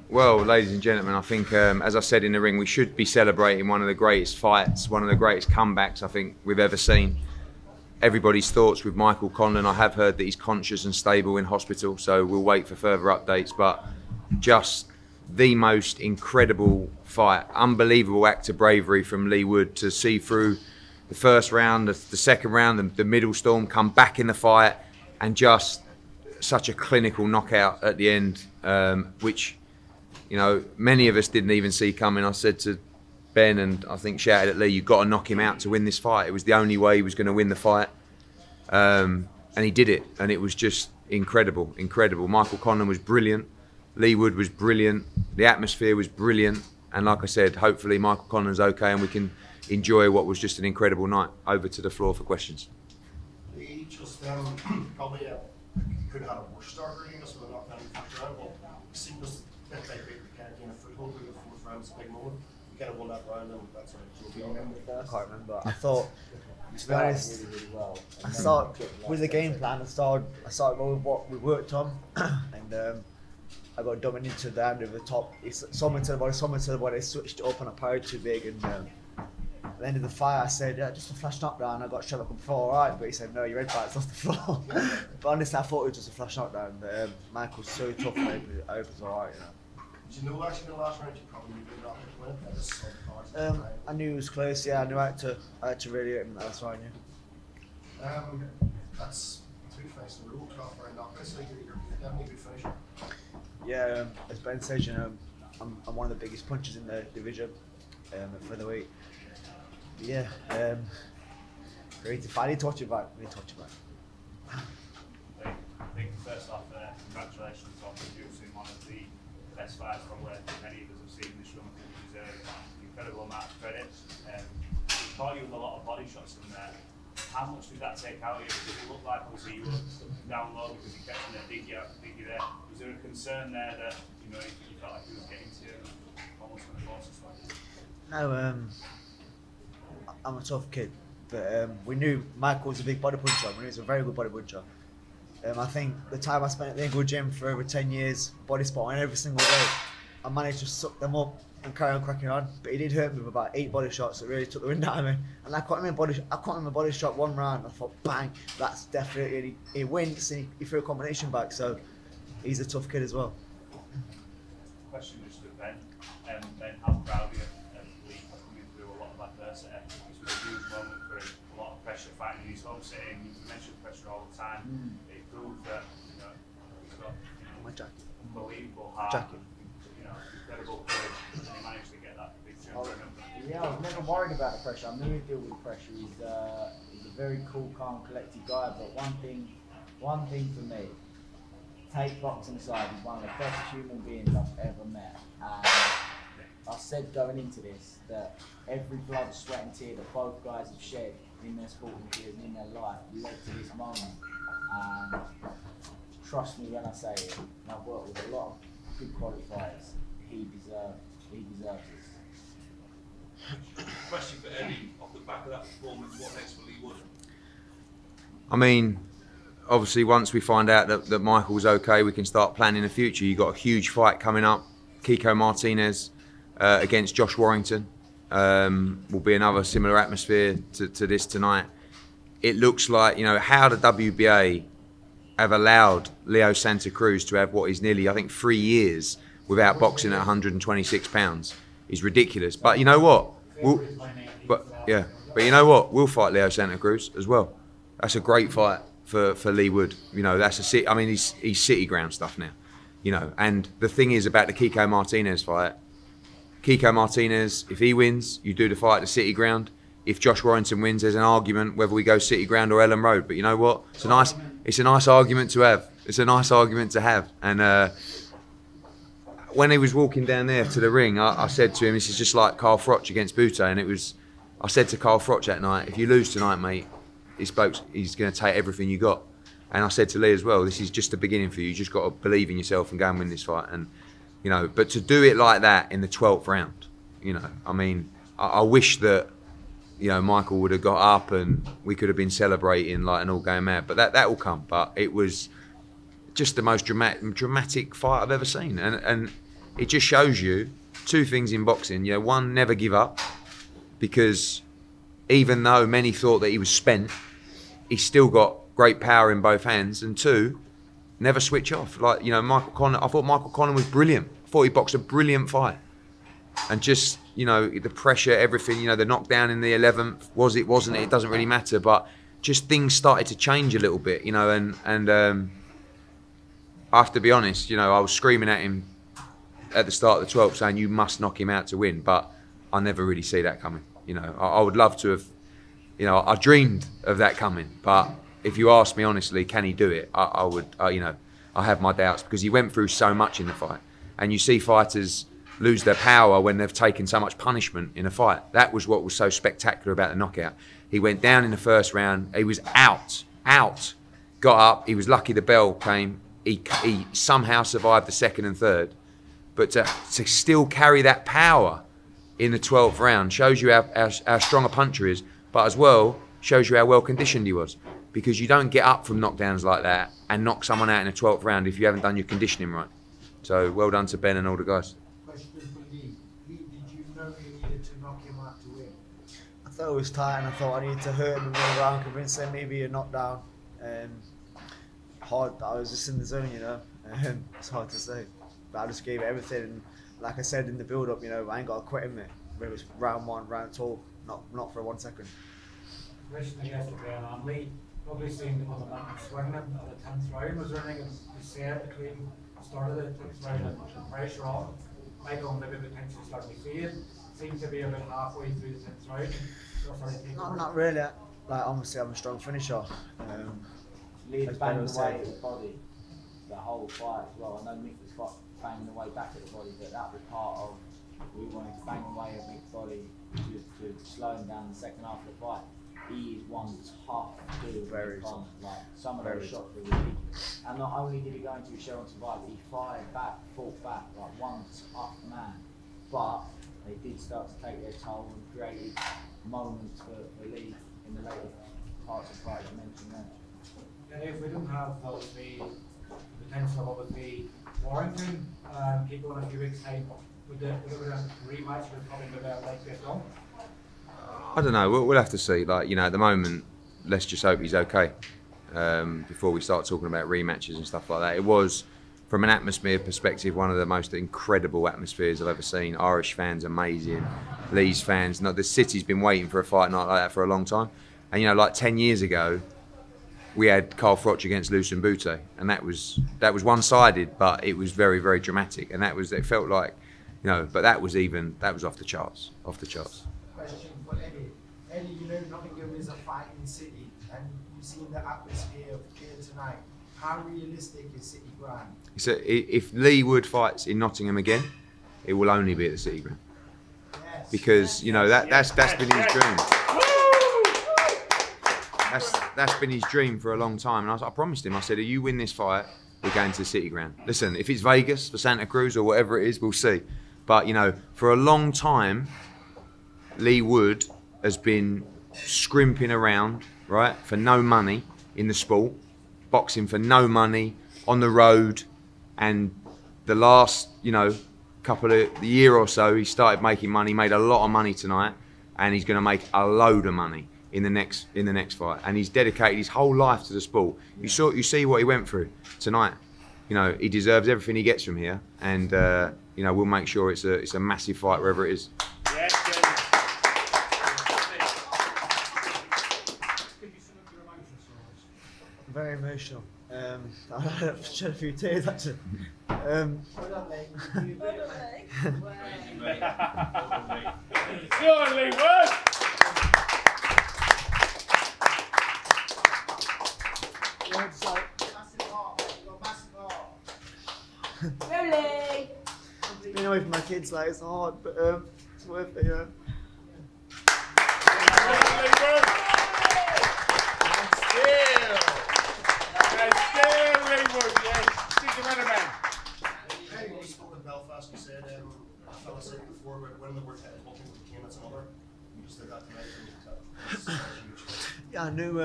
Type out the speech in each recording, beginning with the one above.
Well, ladies and gentlemen, I think, as I said in the ring, we should be celebrating one of the greatest fights, one of the greatest comebacks I think we've ever seen. Everybody's thoughts with Michael Conlan. I have heard that he's conscious and stable in hospital, so we'll wait for further updates. But just the most incredible fight, unbelievable act of bravery from Leigh Wood to see through the first round, the second round, the middle storm, come back in the fight, and just such a clinical knockout at the end, which, you know, many of us didn't even see coming. I said to Ben, and I think shouted at Leigh, you've got to knock him out to win this fight. It was the only way he was going to win the fight. And he did it, and it was just incredible, incredible. Michael Conlan was brilliant. Leigh Wood was brilliant. The atmosphere was brilliant. And like I said, hopefully Michael Conlan's okay and we can enjoy what was just an incredible night. Over to the floor for questions. Leigh just probably could have had a worse start really, so they're not going to push around. But it seemed just a bit like the kind of game of football, the fourth round's a big moment. You kind of won that round, and that's sort of. Do you remember first? I can't remember. I thought, to be honest, really well. I started with the game plan. I started with what we worked on, and I got dominated down to the top. It's someone to the body, switched it up, and I powered too big. And at the end of the fight, I said, just a flash knockdown. I got shot up before, all right. But he said, no, your red fight's off the floor. But honestly, I thought it was just a flash knockdown. Michael's so tough, and it was all right, you know. Did you know actually in the last round you probably did not win it? That was so hard. I knew it was close. Yeah, I knew I had to really hit him. That's fine. Yeah. That's two fights in a row, 12 round knockouts. So you're definitely a good finisher. Yeah, as Ben says, you know, I'm one of the biggest punchers in the division at featherweight. But yeah, great to finally talk to you about. I think first off, congratulations on producing one of the best fights probably many of us have seen this run. It was an incredible amount of credit. We caught you with a lot of body shots in there. How much did that take out of you? Did it look like obviously you were down low because you kept in there, dig you there? Was there a concern there that you felt like he was getting to you almost on the closest one? No, I'm a tough kid, but we knew Michael was a big body puncher. We knew he was a very good body puncher. I think the time I spent at the Inglewood gym for over 10 years, body spotting every single day, I managed to suck them up and carry on cracking on. But he did hurt me with about 8 body shots that really took the wind out of me. And I caught him in a body shot one round. I thought, bang, that's definitely. He wins and he threw a combination back. So he's a tough kid as well. Question just to Ben. Ben, how proud are you of Leigh coming through a lot of adversity? This was a huge moment for him. A lot of pressure fighting in his home city. You mentioned pressure all the time. It proved that he's got unbelievable heart. Incredible courage, and he managed to get that big jump. Yeah, I was never worried about the pressure. I never deal with pressure. He's a very cool, calm, collected guy. But one thing for me, take boxing aside, he's one of the best human beings I've ever met. And I said going into this that every blood, sweat and tear that both guys have shed in their sporting careers and in their life led to this moment. And trust me when I say it, and I've worked with a lot of good qualifiers. He deserves this. Question for Eddie, off the back of that performance, what next for Leigh Wood? I mean, obviously once we find out that Michael's okay, we can start planning the future. You've got a huge fight coming up, Kiko Martinez against Josh Warrington. Will be another similar atmosphere to this tonight. It looks like, how the WBA have allowed Leo Santa Cruz to have what is nearly, I think, 3 years without boxing at 126 pounds is ridiculous. But you know what? But you know what? We'll fight Leo Santa Cruz as well. That's a great fight for Leigh Wood. That's he's city ground stuff now. And the thing is about the Kiko Martinez fight. Kiko Martinez, if he wins, you do the fight at the city ground. If Josh Warrington wins, there's an argument whether we go city ground or Ellen Road. But you know what? It's a nice argument to have. It's a nice argument to have. And when he was walking down there to the ring, I said to him, this is just like Carl Froch against Butte. And I said to Carl Froch that night, if you lose tonight, mate, he's going to take everything you got. And I said to Leigh as well, this is just the beginning for you. You just got to believe in yourself and go and win this fight. And but to do it like that in the 12th round, I wish that Michael would have got up and we could have been celebrating like an all going mad. But that will come. But it was just the most dramatic fight I've ever seen. And it just shows you two things in boxing. You know, one, never give up, because even though many thought that he was spent, he's still got great power in both hands. And two, never switch off. Like, you know, Michael Conlan, I thought Michael Conlan was brilliant. I thought he boxed a brilliant fight. And just, you know, the pressure, everything, you know, the knockdown in the 11th, was it, wasn't it, it doesn't really matter. But just things started to change a little bit, you know, and I have to be honest, you know, I was screaming at him at the start of the 12th saying you must knock him out to win, but I never really see that coming. You know, I would love to have, you know, I dreamed of that coming, but if you ask me honestly, can he do it? I would, you know, I have my doubts, because he went through so much in the fight, and you see fighters lose their power when they've taken so much punishment in a fight. That was what was so spectacular about the knockout. He went down in the first round, he was out, got up, he was lucky the bell came, he somehow survived the second and third, but to still carry that power in the 12th round shows you how strong a puncher is, but as well shows you how well conditioned he was, because you don't get up from knockdowns like that and knock someone out in the 12th round if you haven't done your conditioning right. So well done to Ben and all the guys. Question for Leigh. Leigh, did you know you needed to knock him out to win? I thought it was tight, and I thought I needed to hurt him and move around, convince him maybe a knockdown. Hard. I was just in the zone, you know. It's hard to say, but I just gave it everything. And like I said in the build-up, you know, I ain't got to quit him there. Whether it's round 1, round 2, not for 1 second. Question I guess again on Leigh. Probably seen the other man swinging at the 10th round. Was there anything you said between the start of the 10th round and the pressure on? Michael maybe potentially starting to fade. Seems to be about halfway through the 10th round. Not really. Like, obviously, I'm a strong finisher. Leigh As banged Ben away said. at the body the whole fight as well. I know Mick was banging away back at the body, but that was part of we wanted to bang away at Mick's body to slow him down in the second half of the fight. He is one tough dude. Very on, tough. like some of Very those shots were ridiculous. And not only did he go into a show and survive, he fired back, fought back like one tough man. But they did start to take their toll and created moments for Leigh in the later parts of the fight you mentioned there. And if we didn't have obviously the potential of obviously Warrington people in a few weeks' time, would a rematch would probably be about like this on? I don't know. We'll have to see. Like, you know, at the moment, let's just hope he's okay before we start talking about rematches and stuff like that. It was, from an atmosphere perspective, one of the most incredible atmospheres I've ever seen. Irish fans, amazing. Leigh's fans. The city's been waiting for a fight night like that for a long time. And, you know, like 10 years ago, we had Carl Froch against Lucien Boutte, and that was one-sided, but it was very, very dramatic. And it felt like, you know, but that was off the charts, Question for Eddie. Eddie, you know Nottingham is a fighting city, and you've seen the atmosphere of here tonight. How realistic is City Ground? So if Leigh Wood fights in Nottingham again, it will only be at the City Ground, Yes. because you know that's been his dream. That's been his dream for a long time, and I promised him. I said, "If you win this fight, we're going to the City Ground." Listen, if it's Vegas for Santa Cruz or whatever it is, we'll see. But you know, for a long time, Leigh Wood has been scrimping around, right, for no money in the sport, boxing for no money on the road, and the last, you know, the year or so, he started making money, made a lot of money tonight, and he's going to make a load of money in the next fight. And he's dedicated his whole life to the sport. You see what he went through tonight. You know, he deserves everything he gets from here, and you know, we'll make sure it's a massive fight wherever it is. Yes, Very emotional. I've shed a few tears actually. Hold on, Leigh. You do a bit of Go on, Leigh Wood! massive heart, mate. You've got a massive heart. Really? Being away from my kids, like, it's hard, but it's worth it, you know. Hey, when you spoke in Belfast, you said, a fella said before about winning the World Title, one thing with Kane, that's another. You just did that tonight, and that's huge. Yeah, I knew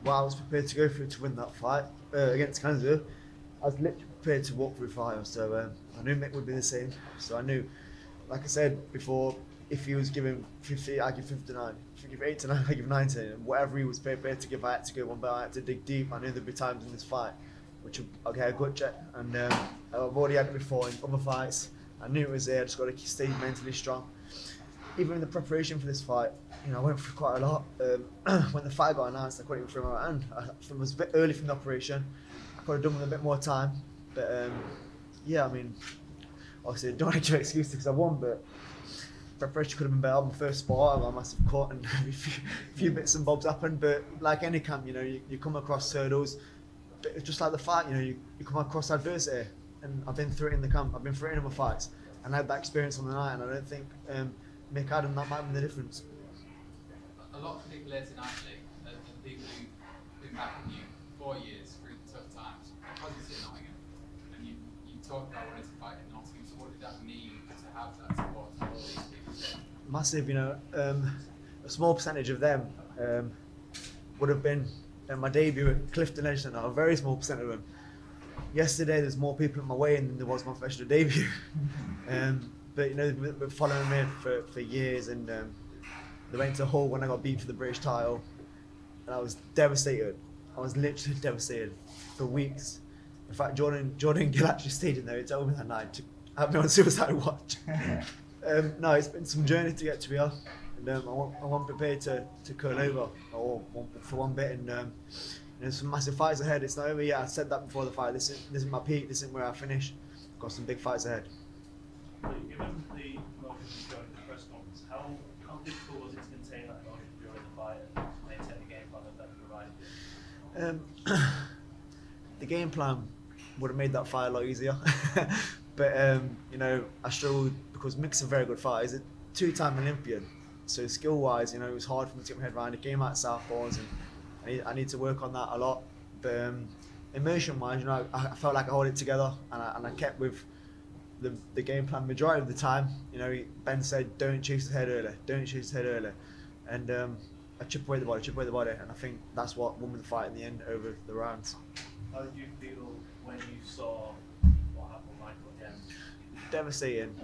what I was prepared to go through to win that fight against Canada. I was literally prepared to walk through fire, so I knew Mick would be the same. So I knew, like I said before, if he was giving 50, I give 59. If he give 8 to 9, I give 90. And whatever he was prepared to give, I had to go one, but I had to dig deep. I knew there'd be times in this fight which I'll get a gut check, and I've already had it before in other fights. I knew it was there. I just got to stay mentally strong. Even in the preparation for this fight, you know, I went through quite a lot. When the fight got announced, I couldn't even throw my hand. It was a bit early from the operation. I could have done with a bit more time, but yeah, I mean, obviously, I don't want to give excuses because I won, but preparation could have been better. My first spot, I got a massive cut, and a few bits and bobs happened. But like any camp, you know, you come across hurdles. But it's just like the fight, you know, you come across adversity, and I've been through it in the camp. I've been through it in other fights, and I had that experience on the night, and I don't think Mick Adam, that might have been the difference. A lot of people here tonight, Leigh, and people who've been backing you 4 years through the tough times, obviously at Nottingham, and you talked about wanting to fight in Nottingham, so what did that mean to have that support from all these people? Massive, you know. A small percentage of them would have been my debut at Clifton Edgerton, a very small percent of them. Yesterday there's more people in my way than there was my professional debut. But you know, they've been following me for years, and they went to Hull when I got beat for the British title, and I was devastated. I was literally devastated for weeks. In fact, Jordan Gill actually stayed in there. He told me that night to have me on suicide watch. No, it's been some journey to get to here, and I want prepared to curl over for one bit, and there's some massive fights ahead. It's not over yet. I said that before the fight. This isn't my peak. This isn't where I finish. I've got some big fights ahead. Given the emotion during the press conference, how difficult was it to contain that emotion during the fight and maintain the game plan that you provided? The game plan would have made that fight a lot easier. But you know, I struggled because Mick's a very good fighter. He's a 2-time Olympian, so skill-wise, you know, it was hard for me to get my head around. He came out southpaws, and I need to work on that a lot. But emotion-wise, you know, I felt like I held it together, and I kept with the game plan majority of the time. You know, Ben said, "Don't chase his head early. Don't chase his head early," and I chip away the body, and I think that's what won me the fight in the end over the rounds. How did you feel when you saw what happened with Michael again? Devastating.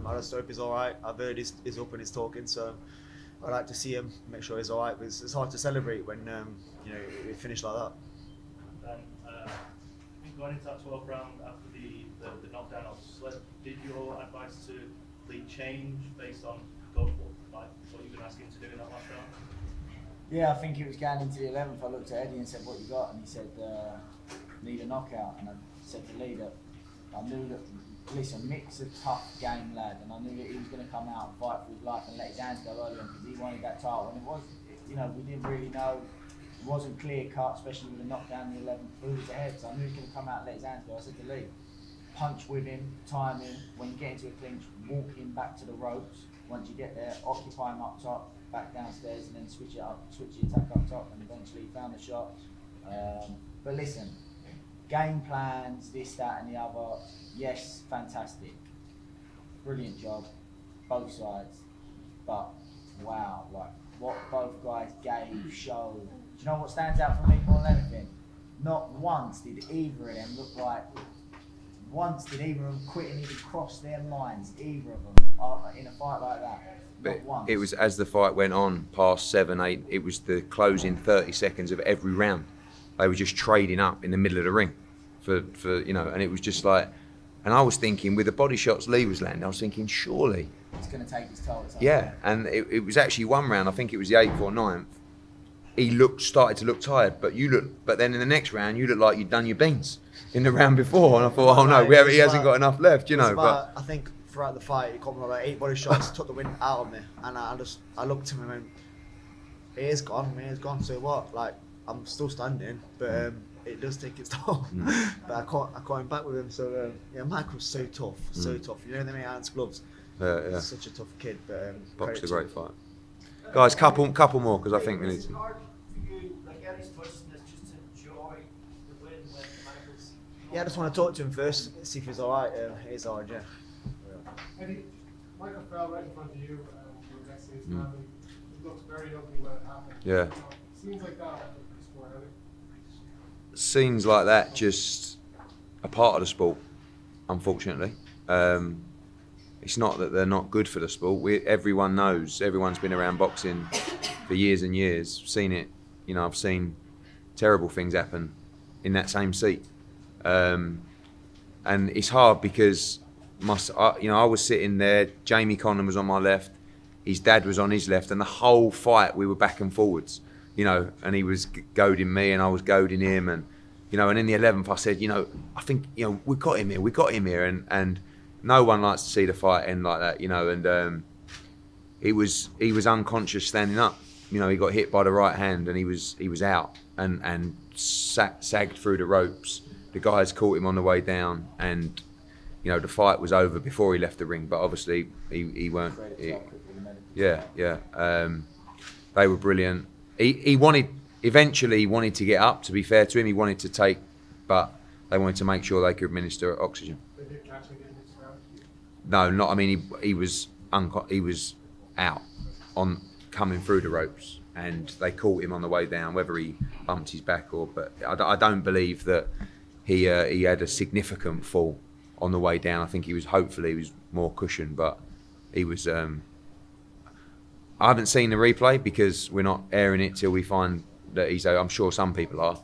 I just hope he's all right. I've heard he's up and he's talking, so I'd like to see him, make sure he's all right. Because it's hard to celebrate when you know, it finished like that. Then going into that 12th round after the knockdown of Sled, did your advice to Leigh change based on what you've been asking to do in that last round? Yeah, I think it was going into the 11th. I looked at Eddie and said, "What you got?" And he said, "Need a knockout." And I said to Leigh that I knew that, listen, Mick's a tough game lad, and I knew that he was going to come out and fight for his life and let his hands go early on because he wanted that title. And it was, you know, we didn't really know. It wasn't clear cut, especially with the knockdown in the 11th. Who was ahead? So I knew he was going to come out and let his hands go. I said to Leigh, punch with him, time him. When you get into a clinch, walk him back to the ropes. Once you get there, occupy him up top, back downstairs, and then switch the attack up top, and eventually found the shot. But listen, game plans, this, that, and the other. Yes, fantastic, brilliant job, both sides. But wow, like what both guys gave, showed. Do you know what stands out for me more than anything? Not once did either of them look like. Once did either of them quit and even cross their lines. Either of them in a fight like that. But it was as the fight went on, past 7, 8. It was the closing 30 seconds of every round. They were just trading up in the middle of the ring, for you know, and it was just like. And I was thinking, with the body shots Leigh was landing, I was thinking, surely. It's going to take his toll. Yeah, and it was actually one round. I think it was the 8th or 9th. He started to look tired, but then in the next round, you looked like you'd done your beans in the round before, and I thought, oh no, he hasn't got enough left, you know. But I think throughout the fight, he caught me about 8 body shots, took the wind out of me, and I looked at him and went, it is gone. So what? Like, I'm still standing, but it does take its toll. But I caught him back with him. So yeah, Mike was so tough. You know, they make hands gloves. Yeah. Such a tough kid, but boxed a great fight. Guys, couple more because I think we need to. Yeah, I just want to talk to him first, see if he's all right. He's all right, yeah. Eddie, Michael fell right in front of you. You were next to his man. It looked very ugly when it happened. Yeah. Scenes like that sport, scenes like that just a part of the sport, unfortunately. It's not that they're not good for the sport. Everyone knows, everyone's been around boxing for years and years, seen it. You know, I've seen terrible things happen in that same seat. And it's hard because I was sitting there, Jamie Conlan was on my left, his dad was on his left, and the whole fight we were back and forwards, you know, and he was goading me and I was goading him, and you know, and in the 11th I said, you know, I think, you know, we got him here, and no one likes to see the fight end like that, you know, and he was unconscious standing up, you know, he got hit by the right hand and he was out and sagged through the ropes. The guys caught him on the way down, and you know, the fight was over before he left the ring, but obviously he weren't. They were brilliant. He eventually wanted to get up, to be fair to him, he wanted to take, but they wanted to make sure they could administer oxygen. They did catch it in this round. No, not. I mean, he was out on coming through the ropes, and they caught him on the way down. Whether he bumped his back but I don't believe that he had a significant fall on the way down. I think hopefully he was more cushioned, but he was. I haven't seen the replay because we're not airing it till we find that he's. I'm sure some people are,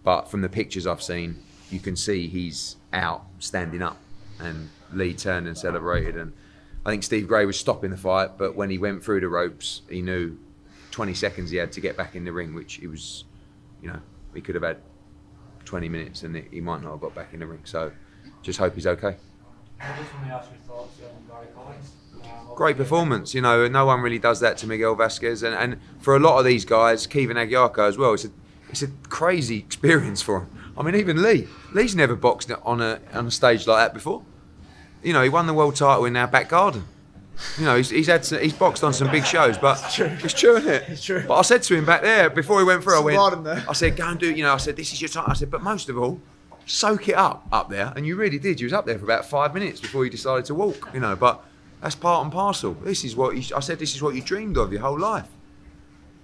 but from the pictures I've seen, you can see he's out, standing up, and Leigh turned and celebrated. And I think Steve Gray was stopping the fight, but when he went through the ropes, he knew 20 seconds he had to get back in the ring, which he was, you know, he could have had 20 minutes and he might not have got back in the ring. So just hope he's okay. I just want to ask your thoughts on Gary Collins. Great performance, you know, no one really does that to Miguel Vasquez, and for a lot of these guys, Kevin Aguiarco as well, it's a crazy experience for him. I mean, even Leigh's never boxed on a stage like that before. You know, he won the world title in our back garden. You know, he's boxed on some big shows, but it's true, isn't it? It's true. But I said to him back there before he went through, I said, go and do, you know, I said, this is your time. I said, but most of all, soak it up there, and you really did. You was up there for about 5 minutes before you decided to walk. You know, but that's part and parcel. This is what I said. This is what you dreamed of your whole life.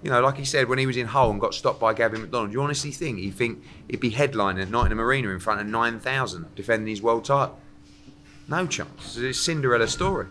You know, like he said, when he was in Hull and got stopped by Gavin McDonald, do you honestly think he'd be headlining at Nottingham Arena in front of 9,000 defending his world title? No chance. It's a Cinderella story.